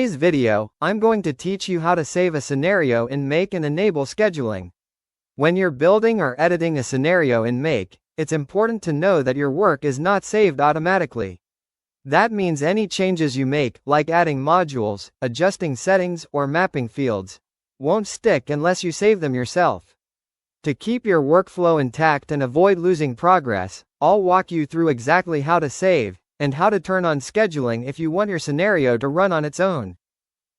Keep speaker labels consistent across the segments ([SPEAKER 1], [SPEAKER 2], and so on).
[SPEAKER 1] In today's video, I'm going to teach you how to save a scenario in Make and enable scheduling. When you're building or editing a scenario in Make, it's important to know that your work is not saved automatically. That means any changes you make, like adding modules, adjusting settings, or mapping fields, won't stick unless you save them yourself. To keep your workflow intact and avoid losing progress, I'll walk you through exactly how to save, and how to turn on scheduling if you want your scenario to run on its own.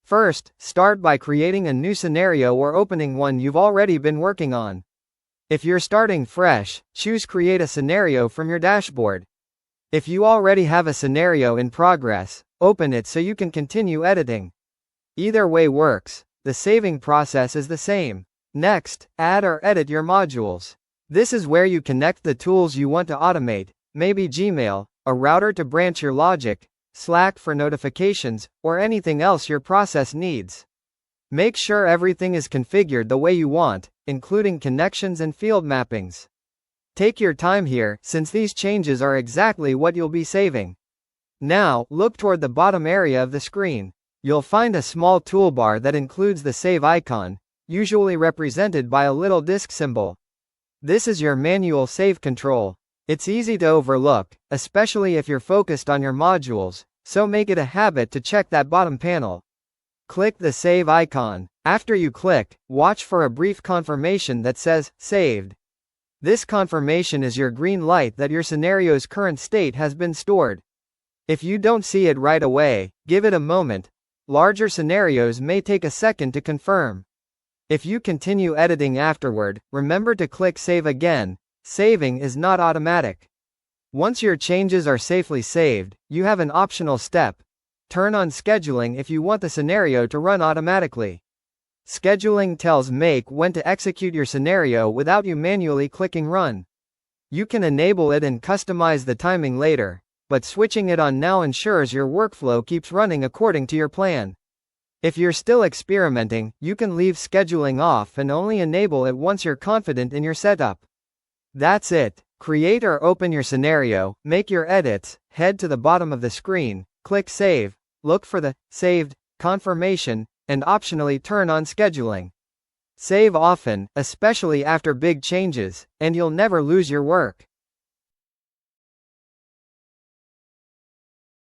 [SPEAKER 1] First, start by creating a new scenario or opening one you've already been working on. If you're starting fresh, choose Create a Scenario from your dashboard. If you already have a scenario in progress, open it so you can continue editing. Either way works, the saving process is the same. Next, add or edit your modules. This is where you connect the tools you want to automate, maybe Gmail, a router to branch your logic, Slack for notifications, or anything else your process needs. Make sure everything is configured the way you want, including connections and field mappings. Take your time here, since these changes are exactly what you'll be saving. Now, look toward the bottom area of the screen. You'll find a small toolbar that includes the Save icon, usually represented by a little disk symbol. This is your manual save control. It's easy to overlook, especially if you're focused on your modules, so make it a habit to check that bottom panel. Click the Save icon. After you click, watch for a brief confirmation that says, Saved. This confirmation is your green light that your scenario's current state has been stored. If you don't see it right away, give it a moment. Larger scenarios may take a second to confirm. If you continue editing afterward, remember to click Save again. Saving is not automatic. Once your changes are safely saved, you have an optional step. Turn on scheduling if you want the scenario to run automatically. Scheduling tells Make when to execute your scenario without you manually clicking Run. You can enable it and customize the timing later, but switching it on now ensures your workflow keeps running according to your plan. If you're still experimenting, you can leave scheduling off and only enable it once you're confident in your setup. That's it. Create or open your scenario, make your edits, head to the bottom of the screen, click Save, look for the Saved confirmation, and optionally turn on scheduling. Save often, especially after big changes, and you'll never lose your work.